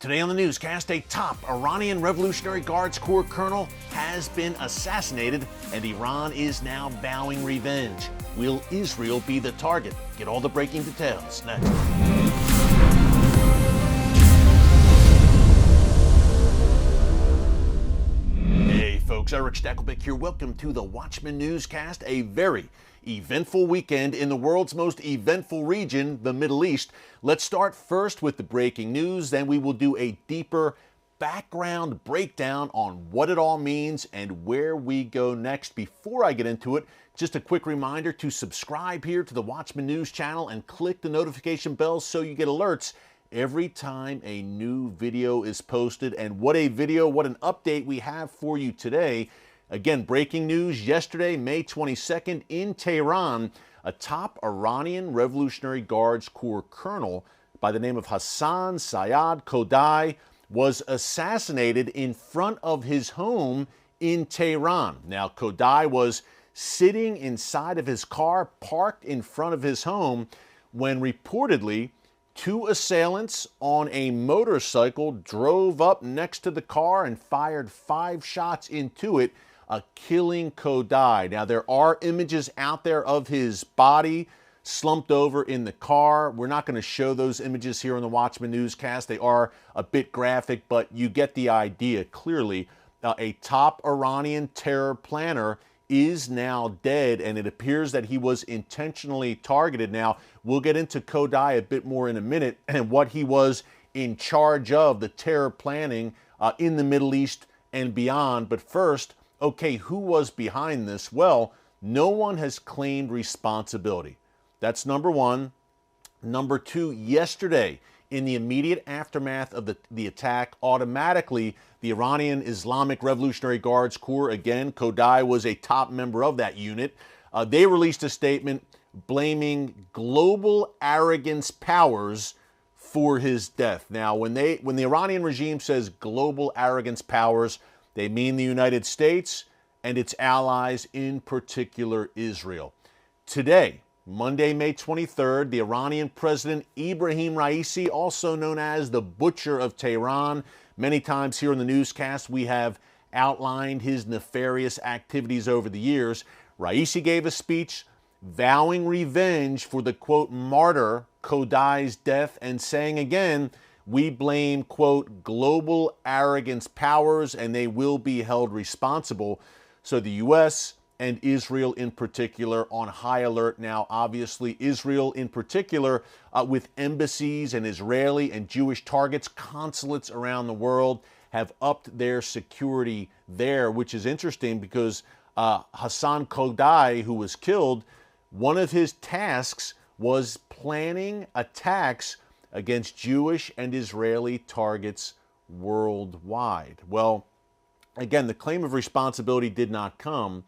Today on the newscast, a top Iranian Revolutionary Guard Corps colonel has been assassinated, and Iran is now vowing revenge. Will Israel be the target? Get all the breaking details next. Hey folks, Erick Stakelbeck here. Welcome to the Watchman Newscast. A very eventful weekend in the world's most eventful region, the Middle East. Let's start first with the breaking news, then we will do a deeper background breakdown on what it all means and where we go next. Before I get into it, just a quick reminder to subscribe here to the Watchman News channel and click the notification bell so you get alerts every time a new video is posted. And what a video, what an update we have for you today. Again, breaking news yesterday, May 22nd, in Tehran, a top Iranian Revolutionary Guards Corps colonel by the name of Hassan Khodai was assassinated in front of his home in Tehran. Now, Khodai was sitting inside of his car, parked in front of his home, when reportedly two assailants on a motorcycle drove up next to the car and fired 5 shots into it, killing Khodai. Now, there are images out there of his body slumped over in the car. We're not going to show those images here on the Watchman Newscast. They are a bit graphic, but you get the idea clearly. A top Iranian terror planner is now dead, and it appears that he was intentionally targeted. Now, we'll get into Khodai a bit more in a minute and what he was in charge of, the terror planning in the Middle East and beyond. But first, okay, who was behind this? Well, no one has claimed responsibility. That's number one. Number two, yesterday, in the immediate aftermath of the attack, automatically, the Iranian Islamic Revolutionary Guards Corps, again, Khodai was a top member of that unit, they released a statement blaming global arrogance powers for his death. Now, when the Iranian regime says global arrogance powers, they mean the United States and its allies, in particular Israel. Today, Monday, May 23rd, the Iranian President Ebrahim Raisi, also known as the Butcher of Tehran, many times here in the newscast we have outlined his nefarious activities over the years. Raisi gave a speech vowing revenge for the, quote, martyr Khodai's death and saying again, we blame, quote, global arrogance powers and they will be held responsible. So the U.S. and Israel in particular on high alert now. Obviously, Israel in particular with embassies and Israeli and Jewish targets, consulates around the world have upped their security there, which is interesting because Hassan Khodai, who was killed, one of his tasks was planning attacks against Jewish and Israeli targets worldwide. Well, again, the claim of responsibility did not come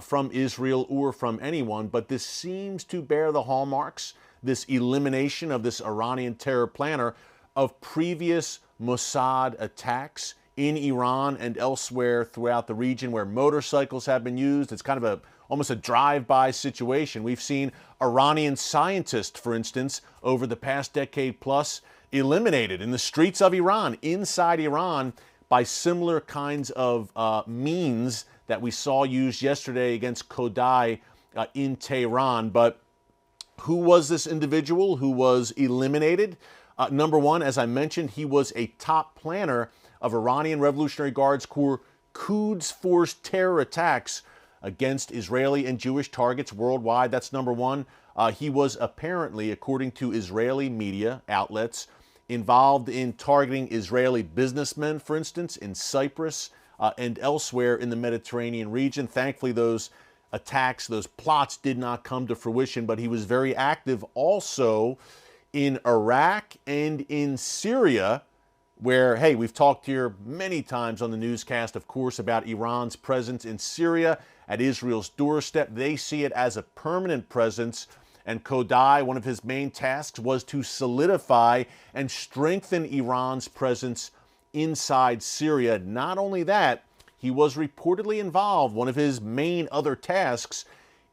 from Israel or from anyone, but this seems to bear the hallmarks, this elimination of this Iranian terror planner, of previous Mossad attacks in Iran and elsewhere throughout the region where motorcycles have been used. It's kind of almost a drive-by situation. We've seen Iranian scientists, for instance, over the past decade plus, eliminated in the streets of Iran, inside Iran, by similar kinds of means that we saw used yesterday against Khodai in Tehran. But who was this individual who was eliminated? Number one, as I mentioned, he was a top planner of Iranian Revolutionary Guards Corps Quds Force terror attacks against Israeli and Jewish targets worldwide. That's number one. He was apparently, according to Israeli media outlets, involved in targeting Israeli businessmen, for instance, in Cyprus and elsewhere in the Mediterranean region. Thankfully, those attacks, those plots did not come to fruition, but he was very active also in Iraq and in Syria, where, hey, we've talked here many times on the newscast, of course, about Iran's presence in Syria at Israel's doorstep. They see it as a permanent presence. And Khodai, one of his main tasks was to solidify and strengthen Iran's presence inside Syria. Not only that, he was reportedly involved, one of his main other tasks,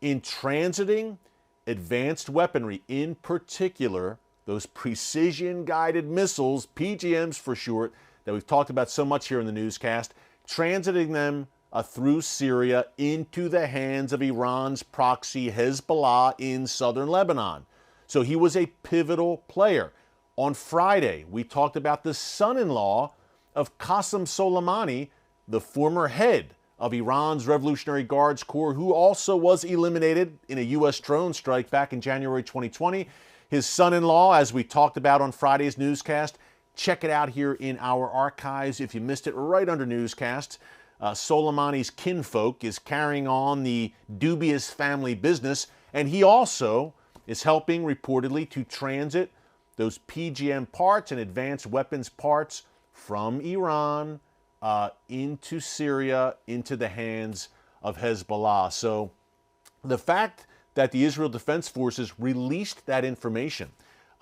in transiting advanced weaponry, in particular those precision-guided missiles, PGMs for short, that we've talked about so much here in the newscast, transiting them through Syria into the hands of Iran's proxy Hezbollah in southern Lebanon. So he was a pivotal player. On Friday, we talked about the son-in-law of Qasem Soleimani, the former head of Iran's Revolutionary Guard Corps, who also was eliminated in a U.S. drone strike back in January 2020. His son-in-law, as we talked about on Friday's newscast, check it out here in our archives if you missed it, right under newscasts. Soleimani's kinfolk is carrying on the dubious family business, and he also is helping reportedly to transit those PGM parts and advanced weapons parts from Iran into Syria, into the hands of Hezbollah. So the fact that the Israel Defense Forces released that information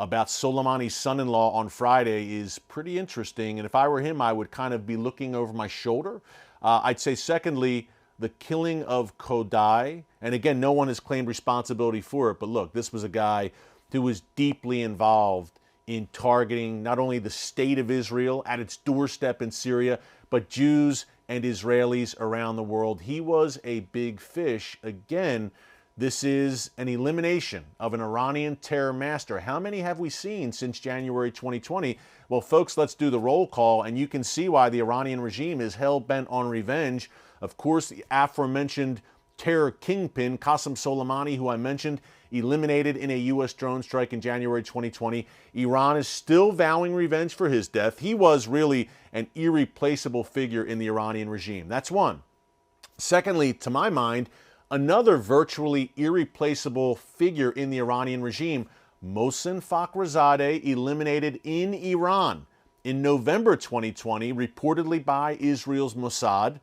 about Soleimani's son-in-law on Friday is pretty interesting. And if I were him, I would kind of be looking over my shoulder. I'd say, secondly, the killing of Khodai. And again, no one has claimed responsibility for it. But look, this was a guy who was deeply involved in targeting not only the state of Israel at its doorstep in Syria, but Jews and Israelis around the world. He was a big fish. Again, this is an elimination of an Iranian terror master. How many have we seen since January 2020? Well, folks, let's do the roll call, and you can see why the Iranian regime is hell-bent on revenge. Of course, the aforementioned terror kingpin, Qasem Soleimani, who I mentioned, eliminated in a U.S. drone strike in January 2020. Iran is still vowing revenge for his death. He was really an irreplaceable figure in the Iranian regime. That's one. Secondly, to my mind, another virtually irreplaceable figure in the Iranian regime, Mohsen Fakhrizadeh, eliminated in Iran in November 2020, reportedly by Israel's Mossad.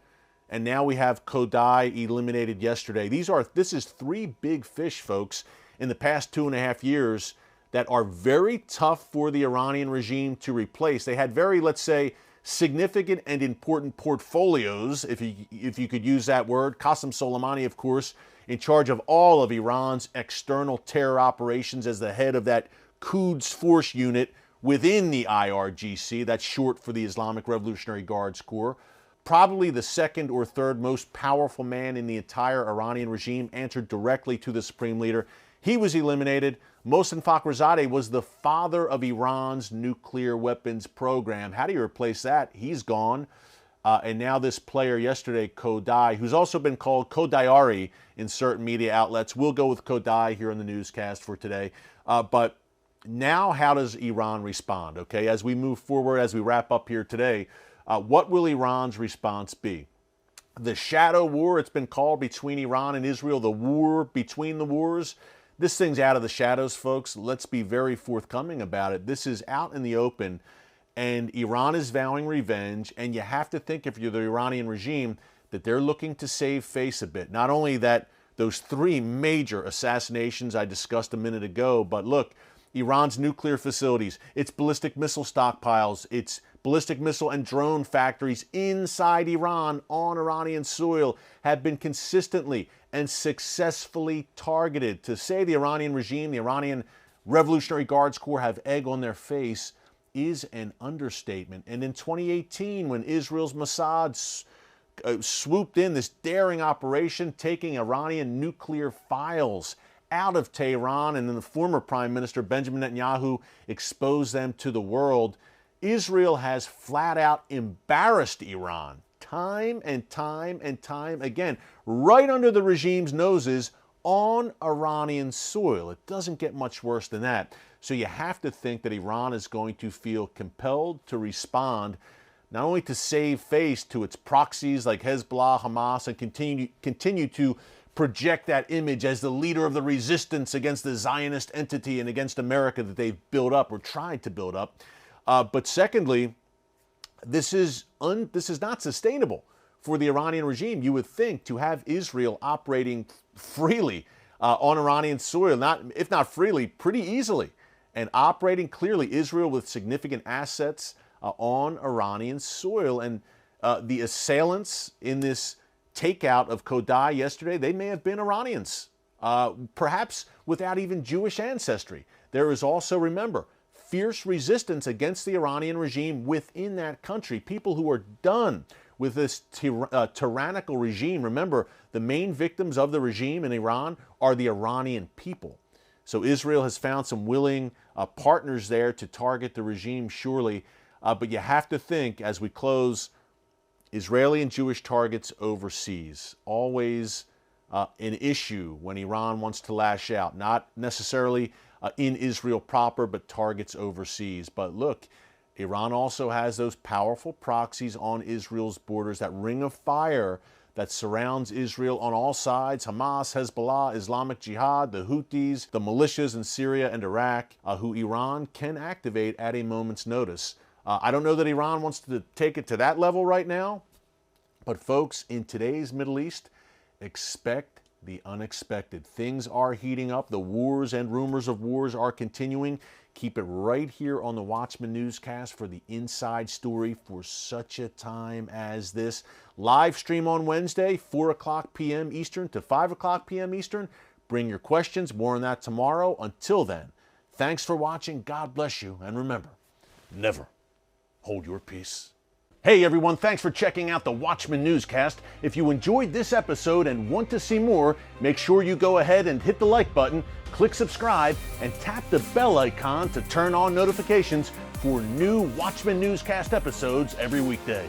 And now we have Khodai eliminated yesterday. This is three big fish, folks, in the past 2.5 years that are very tough for the Iranian regime to replace. They had very, let's say, significant and important portfolios, if you could use that word. Qasem Soleimani, of course, in charge of all of Iran's external terror operations as the head of that Quds Force unit within the IRGC. That's short for the Islamic Revolutionary Guard Corps. Probably the second or third most powerful man in the entire Iranian regime, answered directly to the supreme leader. He was eliminated. Mohsen Fakhrizadeh was the father of Iran's nuclear weapons program. How do you replace that? He's gone. And now this player yesterday, Khodai, who's also been called Khodaiari in certain media outlets. We'll go with Khodai here on the newscast for today. But now how does Iran respond? Okay, as we move forward, as we wrap up here today, what will Iran's response be? The shadow war, it's been called, between Iran and Israel, the war between the wars. This thing's out of the shadows, folks. Let's be very forthcoming about it. This is out in the open, and Iran is vowing revenge, and you have to think, if you're the Iranian regime, that they're looking to save face a bit. Not only that, those three major assassinations I discussed a minute ago, but look, Iran's nuclear facilities, its ballistic missile stockpiles, its ballistic missile and drone factories inside Iran on Iranian soil have been consistently and successfully targeted. To say the Iranian regime, the Iranian Revolutionary Guard Corps have egg on their face is an understatement. And in 2018, when Israel's Mossad swooped in, this daring operation, taking Iranian nuclear files out of Tehran, and then the former Prime Minister Benjamin Netanyahu exposed them to the world, Israel has flat out embarrassed Iran time and time and time again, right under the regime's noses on Iranian soil. It doesn't get much worse than that. So you have to think that Iran is going to feel compelled to respond, not only to save face to its proxies like Hezbollah, Hamas, and continue to project that image as the leader of the resistance against the Zionist entity and against America that they've built up or tried to build up. But secondly, this is not sustainable for the Iranian regime. You would think to have Israel operating freely on Iranian soil, if not freely, pretty easily, and operating clearly, Israel with significant assets on Iranian soil. And the assailants in this takeout of Khodai yesterday, they may have been Iranians, perhaps without even Jewish ancestry. there is also, remember, fierce resistance against the Iranian regime within that country. People who are done with this tyrannical regime. Remember, the main victims of the regime in Iran are the Iranian people. So Israel has found some willing partners there to target the regime, surely. But you have to think, as we close, Israeli and Jewish targets overseas. Always an issue when Iran wants to lash out. Not necessarily in Israel proper, but targets overseas. But look, Iran also has those powerful proxies on Israel's borders, that ring of fire that surrounds Israel on all sides: Hamas, Hezbollah, Islamic Jihad, the Houthis, the militias in Syria and Iraq, who Iran can activate at a moment's notice. I don't know that Iran wants to take it to that level right now, but folks, in today's Middle East, expect the unexpected. Things are heating up. The wars and rumors of wars are continuing. Keep it right here on the Watchman Newscast for the inside story for such a time as this. Live stream on Wednesday, 4 o'clock p.m. Eastern to 5 o'clock p.m. Eastern. Bring your questions. More on that tomorrow. Until then, thanks for watching. God bless you. And remember, never hold your peace. Hey everyone, thanks for checking out the Watchman Newscast. If you enjoyed this episode and want to see more, make sure you go ahead and hit the like button, click subscribe, and tap the bell icon to turn on notifications for new Watchman Newscast episodes every weekday.